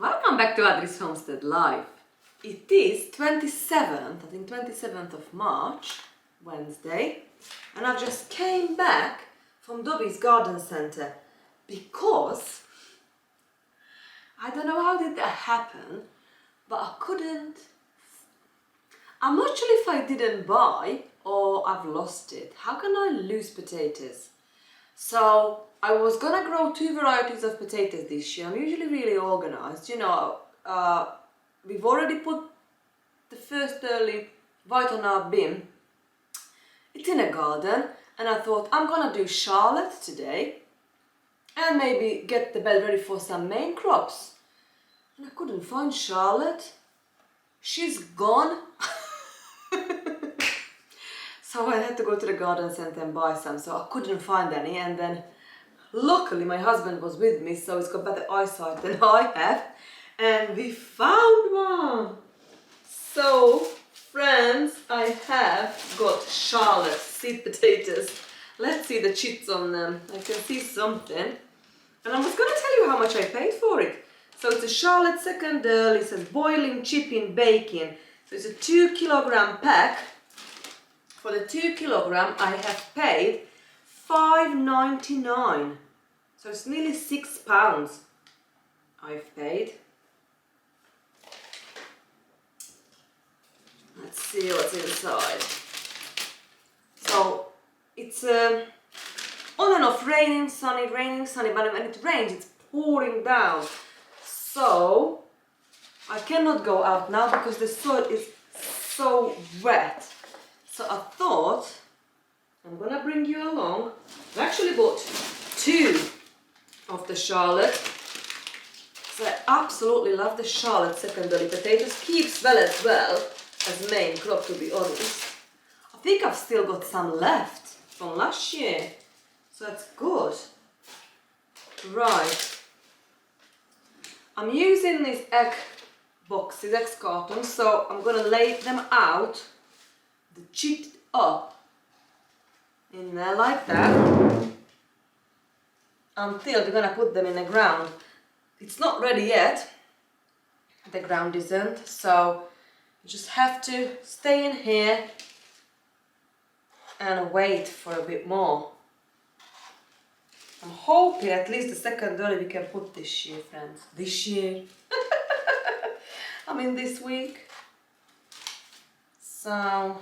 Welcome back to Adri's Homestead Life. It is 27th of March, Wednesday, and I've just came back from Dobby's garden centre because I don't know how did that happen, but I'm not sure if I didn't buy or I've lost it. How can I lose potatoes? So I was gonna grow 2 varieties of potatoes this year. I'm usually really organized, you know. We've already put the first early Vitanoire bin. It's in a garden, and I thought I'm gonna do Charlotte today and maybe get the bed ready for some main crops. And I couldn't find Charlotte. She's gone. So I had to go to the garden centre and buy some, so I couldn't find any, and then luckily my husband was with me, so he's got better eyesight than I have, and we found one. So friends, I have got Charlotte seed potatoes. Let's see the chits on them. I can see something, and I was going to tell you how much I paid for it. So it's a Charlotte second early, it says boiling, chipping, baking. So it's a 2 kilogram pack. For the 2 kilogram I have paid $5.99. So it's nearly £6 I've paid. Let's see what's inside. So it's on and off, raining, sunny, but when it rains it's pouring down. So I cannot go out now because the soil is so wet. So I thought I'm gonna bring you along. I actually bought 2 of the Charlotte. So I absolutely love the Charlotte secondary potatoes. Keeps well as well as main crop, to be honest. I think I've still got some left from last year. So that's good. Right. I'm using these egg boxes, egg cartons, so I'm gonna lay them out, the chit up in there like that, until we're gonna put them in the ground. It's not ready yet, the ground isn't, so you just have to stay in here and wait for a bit more. I'm hoping at least the second early we can put this year, friends. This year. I mean this week. So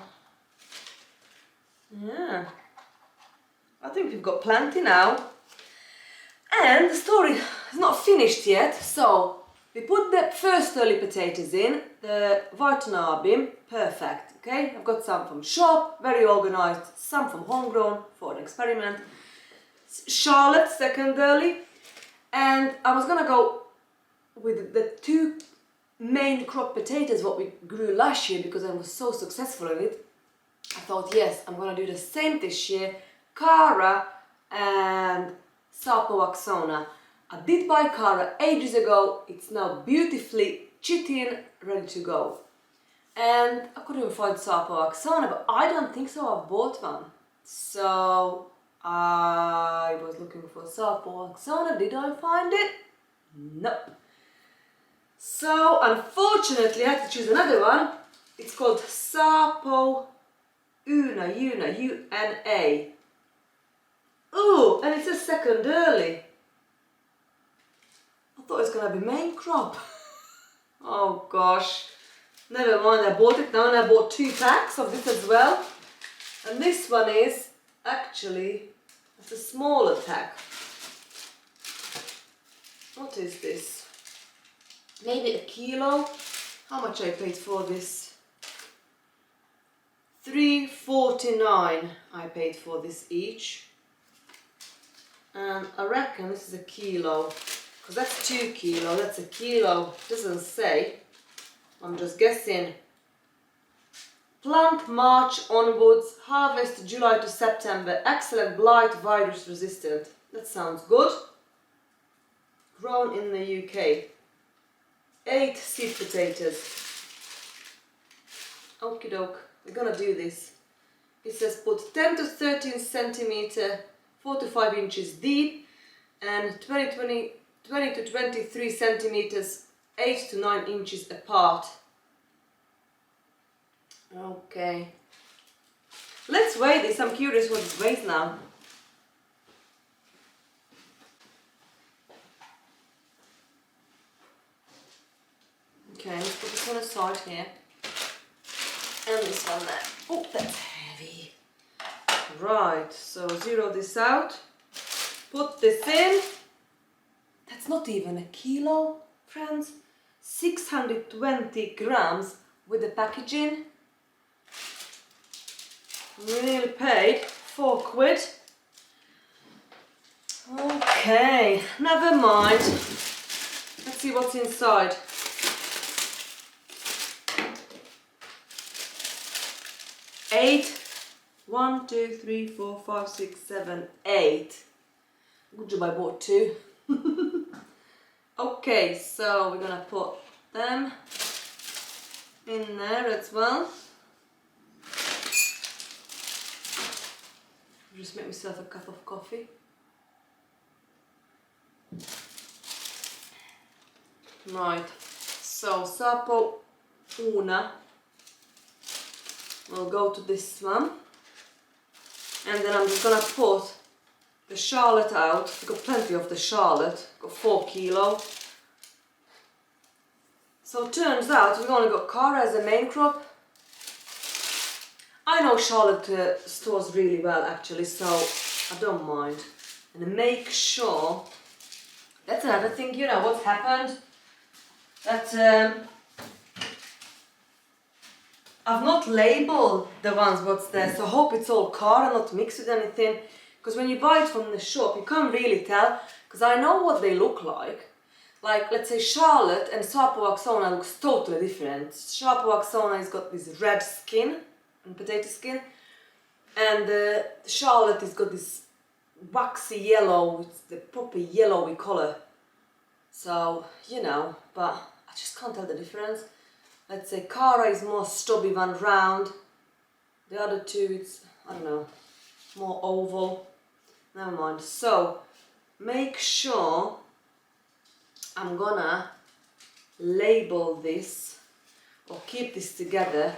yeah, I think we've got plenty now. And the story is not finished yet. So we put the first early potatoes in the Vitanoire bin. Perfect. Okay, I've got some from shop, very organized, some from homegrown for an experiment. Charlotte second early, and I was gonna go with the 2 main crop potatoes what we grew last year because I was so successful in it. I thought, yes, I'm gonna do the same this year. Cara and Sarpo Una. I did buy Cara ages ago. It's now beautifully chitting, ready to go. And I couldn't find Sarpo Una, but I don't think so. I've bought one. So I was looking for Sarpo Una. Did I find it? Nope. So unfortunately I had to choose another one. It's called Sarpo Una, U-N-A. Ooh, and it's a second early. I thought it was gonna be main crop. Oh gosh. Never mind, I bought it now, and I bought 2 packs of this as well. And this one is actually, it's a smaller pack. What is this? Maybe a kilo. How much I paid for this? $3.49 I paid for this each. And I reckon this is a kilo, because that's 2 kilo, that's a kilo, doesn't say, I'm just guessing. Plant March onwards, harvest July to September, excellent blight, virus resistant. That sounds good. Grown in the UK. 8 seed potatoes. Okie doke, we're gonna do this. It says put 10 to 13 centimeter, 4 to 5 inches deep, and 20 to 23 centimeters 8 to 9 inches apart. Okay. Let's weigh this. I'm curious what it weighs now. Okay, let's put this on the side here. And this one there. Oh, that's heavy. Right, so zero this out. Put this in. That's not even a kilo, friends. 620 grams with the packaging. We nearly paid £4. Okay, never mind. Let's see what's inside. Eight. 1, 2, 3, 4, 5, 6, 7, 8. Good job I bought 2. Okay, so we're gonna put them in there as well. Just make myself a cup of coffee. Right, so Sarpo Una will go to this one. And then I'm just gonna put the charlotte out. I've got plenty of the charlotte, got 4 kilo. So it turns out we've only got Cara as a main crop. I know Charlotte stores really well actually, so I don't mind. And make sure, that's another thing, you know what's happened? That I've not labeled the ones what's there, so I hope it's all Cara, not mixed with anything. Because when you buy it from the shop, you can't really tell, because I know what they look like. Like, let's say Charlotte and Sarpo Una looks totally different. Sarpo Una has got this red skin, and potato skin, and the Charlotte has got this waxy yellow, it's the proper yellowy colour. So, you know, but I just can't tell the difference. Let's say Cara is more stubby one round, the other two it's, I don't know, more oval. Never mind. So, make sure I'm gonna label this or keep this together,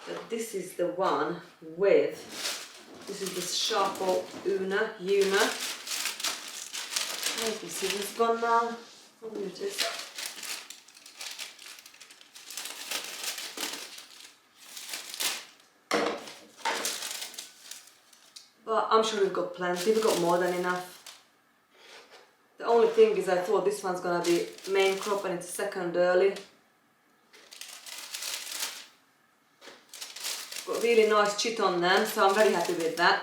that this is the one with, this is the Sarpo Una. Let me see, it's gone now. Oh, here it is. But I'm sure we've got plenty, we've got more than enough. The only thing is I thought this one's gonna be main crop and it's second early. Got really nice chit on them, so I'm very happy with that.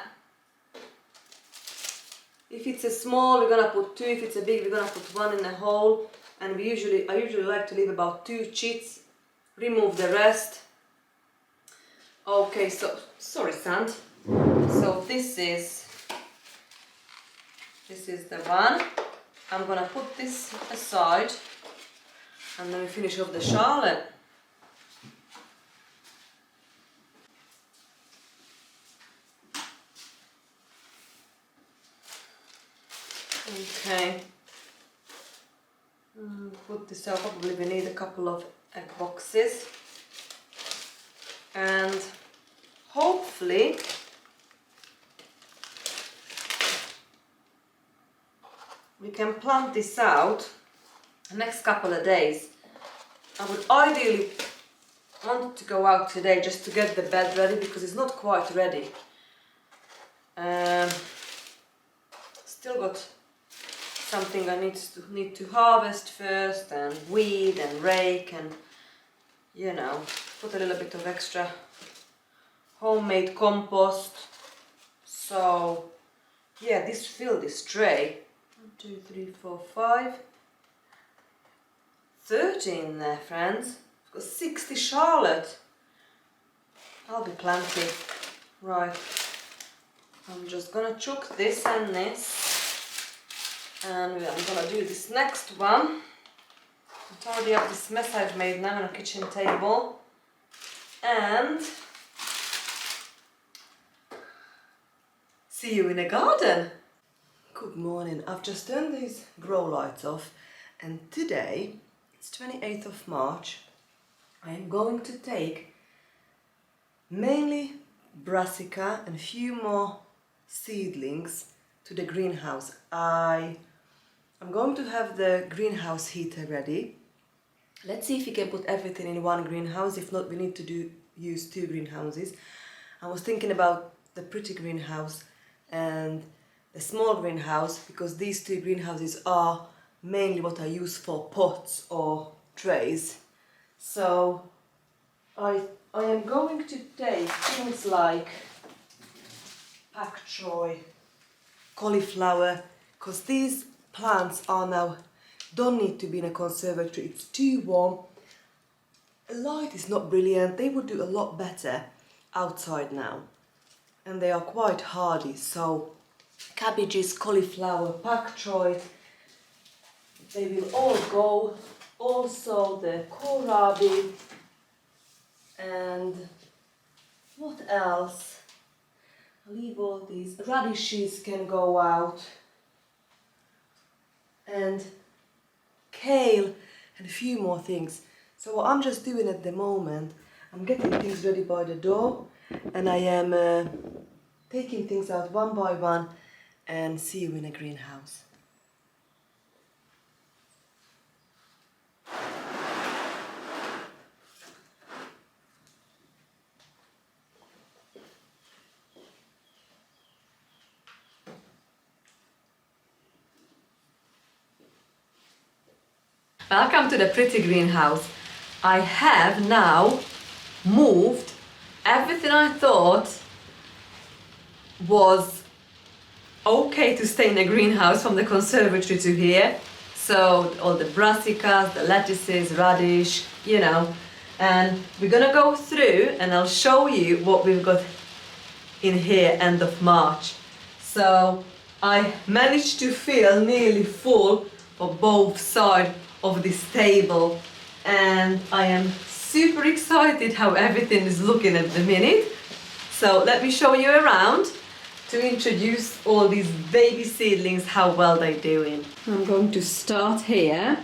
If it's a small, we're gonna put 2. If it's a big, we're gonna put 1 in the hole. And I usually like to leave about 2 chits, remove the rest. Okay, so sorry, sand. So this is the one. I'm gonna put this aside, and then we finish off the charlotte. Okay. Put this out. Probably we need a couple of egg boxes, and hopefully we can plant this out the next couple of days. I would ideally want to go out today just to get the bed ready, because it's not quite ready. Still got something I need to harvest first, and weed and rake, and you know, put a little bit of extra homemade compost. So yeah, fill this tray. 1, 2, 3, 4, 5, 13 there, friends. I've got 60 charlotte. That'll be plenty. Right, I'm just gonna chuck this and this, and I'm gonna do this next one. I'm tidy up this mess I've made now on a kitchen table, and see you in the garden. Good morning. I've just turned these grow lights off, and today It's 28th of March. I am going to take mainly brassica and a few more seedlings to the greenhouse. I'm going to have the greenhouse heater ready. Let's see if we can put everything in one greenhouse. If not, we need to use two greenhouses. I was thinking about the pretty greenhouse and the small greenhouse, because these two greenhouses are mainly what I use for pots or trays. So I am going to take things like Pak Choi, cauliflower, because these plants are now don't need to be in a conservatory. It's too warm. Light is not brilliant. They would do a lot better outside now, and they are quite hardy. So cabbages, cauliflower, Pak Choi, they will all go. Also the kohlrabi, and what else? I'll leave all these. Radishes can go out, and kale, and a few more things. So what I'm just doing at the moment, I'm getting things ready by the door, and I am taking things out one by one, and see you in a greenhouse. Welcome to the pretty greenhouse. I have now moved everything I thought was okay to stay in a greenhouse from the conservatory to here. So all the brassicas, the lettuces, radish, you know, and we're gonna go through and I'll show you what we've got in here end of March. So I managed to fill nearly full of both sides of this table, and I am super excited how everything is looking at the minute. So let me show you around to introduce all these baby seedlings, how well they're doing. I'm going to start here.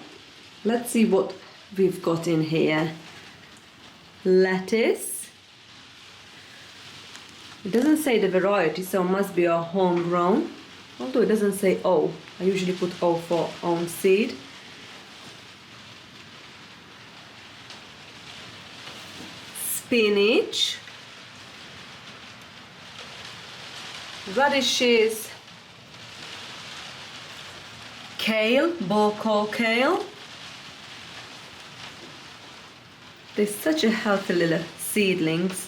Let's see what we've got in here. Lettuce. It doesn't say the variety, so it must be a homegrown, although it doesn't say O. I usually put O for own seed. Spinach, radishes, kale, ball kale. They're such a healthy little seedlings.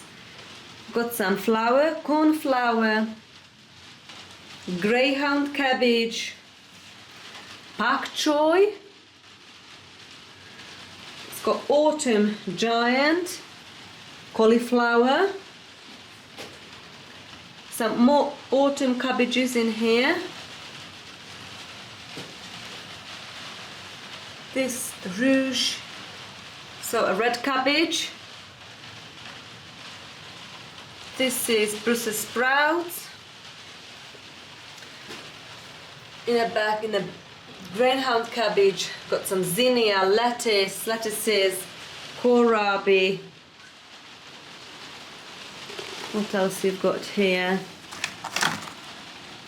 Got some flower, cornflower, greyhound cabbage, Pak Choi. It's got autumn giant, cauliflower, some more autumn cabbages in here. This rouge, so a red cabbage. This is Brussels sprouts. In the greyhound cabbage, got some zinnia, lettuces, kohlrabi. What else you've got here?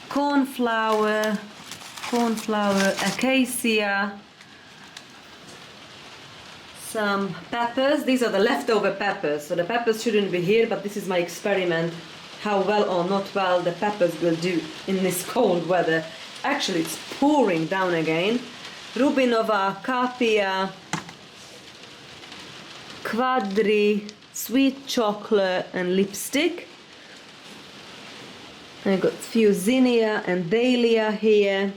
Cornflower, acacia, some peppers. These are the leftover peppers, so the peppers shouldn't be here, but this is my experiment, how well or not well the peppers will do in this cold weather. Actually, it's pouring down again. Rubinova, capia, quadri, sweet chocolate and lipstick. I've got a few zinnia and dahlia here.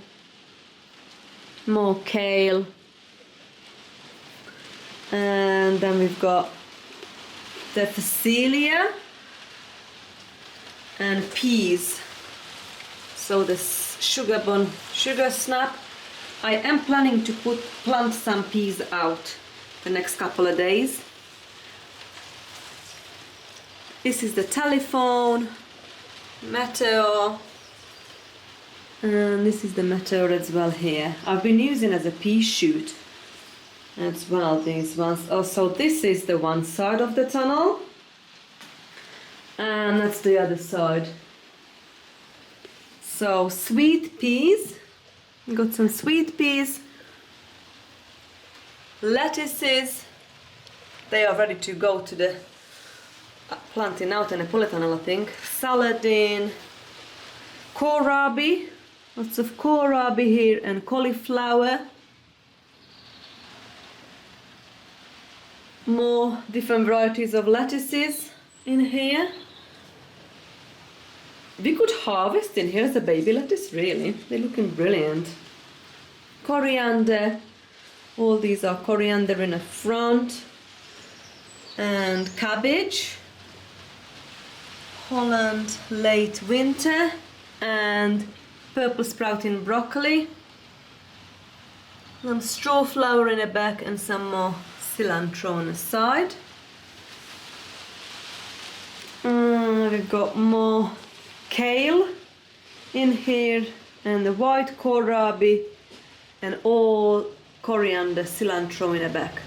More kale. And then we've got the phacelia and peas. So this sugar snap. I am planning to plant some peas out the next couple of days. This is the telephone, meteor, and this is the meteor as well here. I've been using as a pea shoot, As well, these ones. Oh, so this is the one side of the tunnel. And that's the other side. So sweet peas. Got some sweet peas. Lettuces. They are ready to go to the planting out in a polytunnel, I think. Saladin. Kohlrabi. Lots of kohlrabi here and cauliflower. More different varieties of lettuces in here. We could harvest in here as a baby lettuce, really. They're looking brilliant. Coriander. All these are coriander in the front. And cabbage. Holland late winter. And purple sprouting broccoli. Some straw flower in the back and some more cilantro on the side. We've got more kale in here and the white kohlrabi and all coriander, cilantro in the back.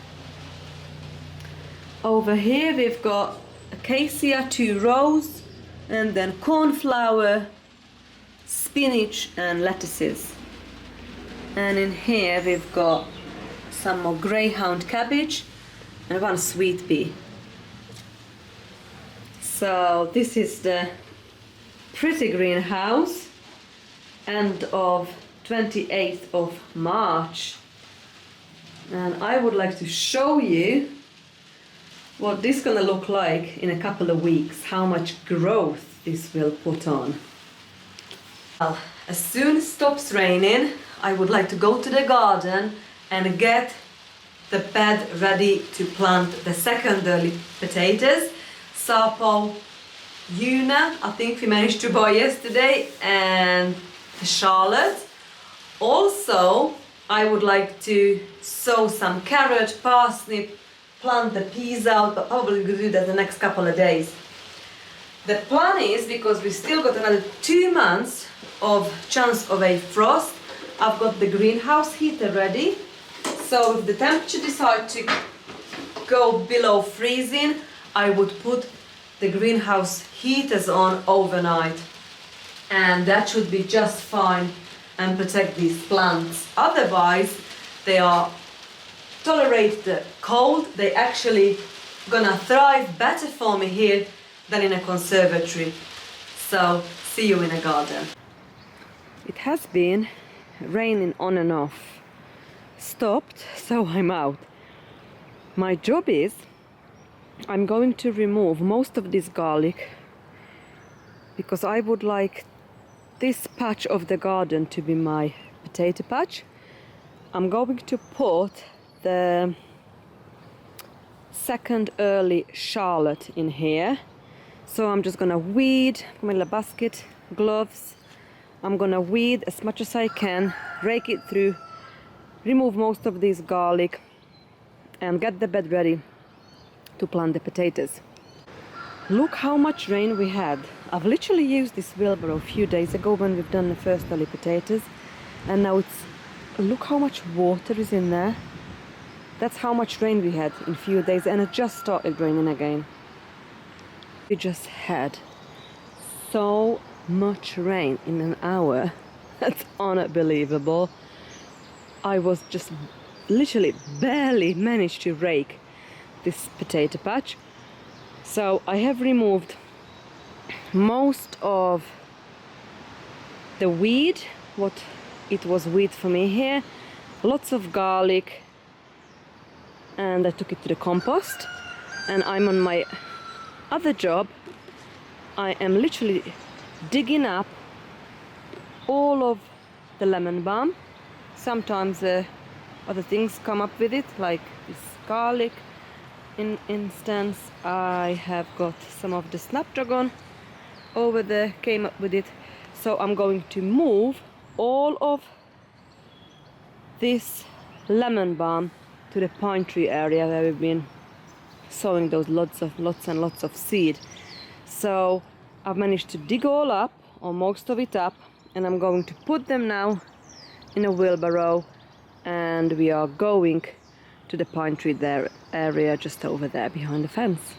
Over here we've got acacia, 2 rows, and then cornflower, spinach and lettuces. And in here we've got some more greyhound cabbage and 1 sweet pea. So this is the pretty greenhouse, end of 28th of March. And I would like to show you what this is gonna look like in a couple of weeks, how much growth this will put on. Well, as soon as it stops raining, I would like to go to the garden and get the bed ready to plant the second early potatoes. Sarpo Una, I think we managed to buy yesterday, and the Charlotte. Also, I would like to sow some carrot, parsnip, plant the peas out, but probably going to do that the next couple of days. The plan is, because we still got another 2 months of chance of a frost, I've got the greenhouse heater ready. So if the temperature decides to go below freezing, I would put the greenhouse heaters on overnight, and that should be just fine and protect these plants. Otherwise, they are tolerate the cold. They actually gonna thrive better for me here than in a conservatory. So see you in a garden. It has been raining on and off. Stopped, so I'm out. My job is I'm going to remove most of this garlic because I would like this patch of the garden to be my potato patch. I'm going to put the second early Charlotte in here. So I'm just gonna weed, my little basket, gloves. I'm gonna weed as much as I can, rake it through, remove most of this garlic and get the bed ready to plant the potatoes. Look how much rain we had. I've literally used this wheelbarrow a few days ago when we've done the first early potatoes, and now look how much water is in there. That's how much rain we had in a few days, and it just started raining again. We just had so much rain in an hour. That's unbelievable. I was just literally barely managed to rake this potato patch. So I have removed most of the weed, what it was weed for me here, lots of garlic, and I took it to the compost. And I'm on my other job. I am literally digging up all of the lemon balm. Sometimes other things come up with it, like this garlic. In instance, I have got some of the snapdragon over there, came up with it. So I'm going to move all of this lemon balm to the pine tree area where we've been sowing those lots and lots of seed. So I've managed to dig all up, or most of it up, and I'm going to put them now in a wheelbarrow, and we are going to the pine tree there area just over there behind the fence.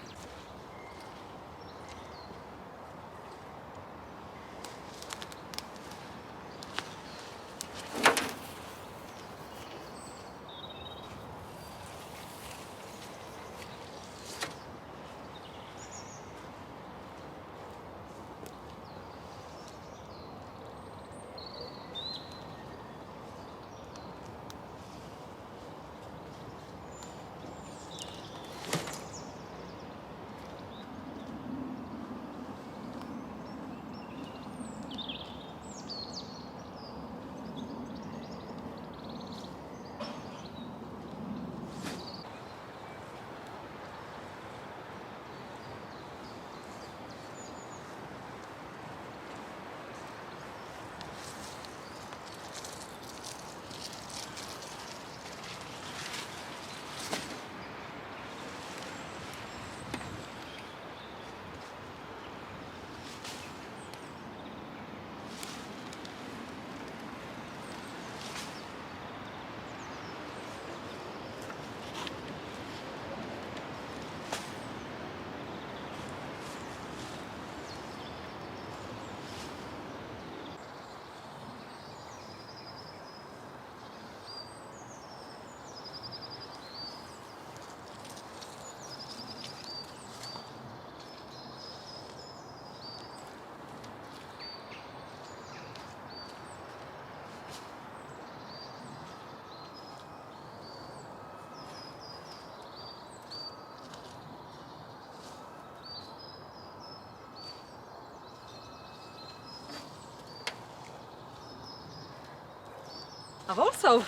I've also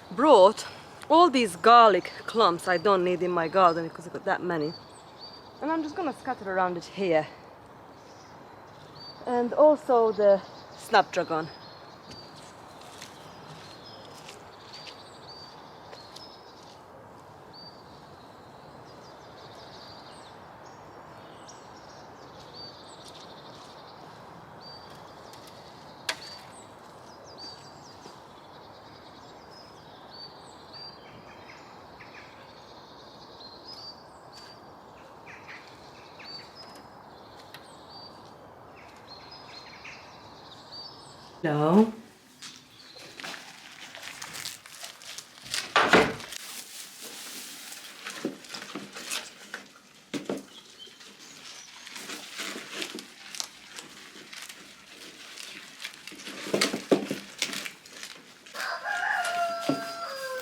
brought all these garlic clumps I don't need in my garden because I've got that many. And I'm just gonna scatter around it here. And also the snapdragon. No.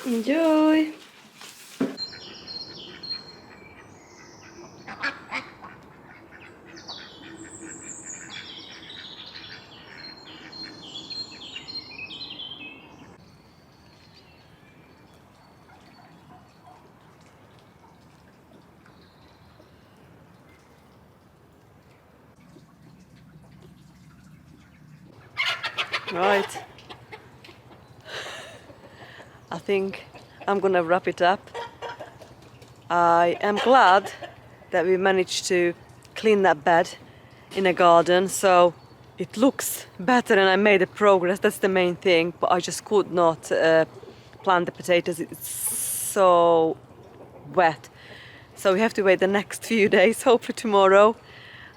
Enjoy. Right, I think I'm gonna wrap it up. I am glad that we managed to clean that bed in a garden, so it looks better and I made a progress. That's the main thing, but I just could not plant the potatoes. It's so wet, so we have to wait the next few days. Hopefully tomorrow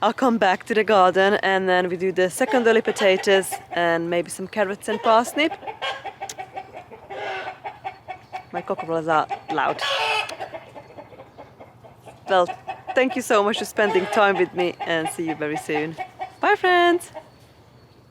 I'll come back to the garden and then we do the second early potatoes and maybe some carrots and parsnip. My cockerels are loud. Well, thank you so much for spending time with me and see you very soon. Bye friends!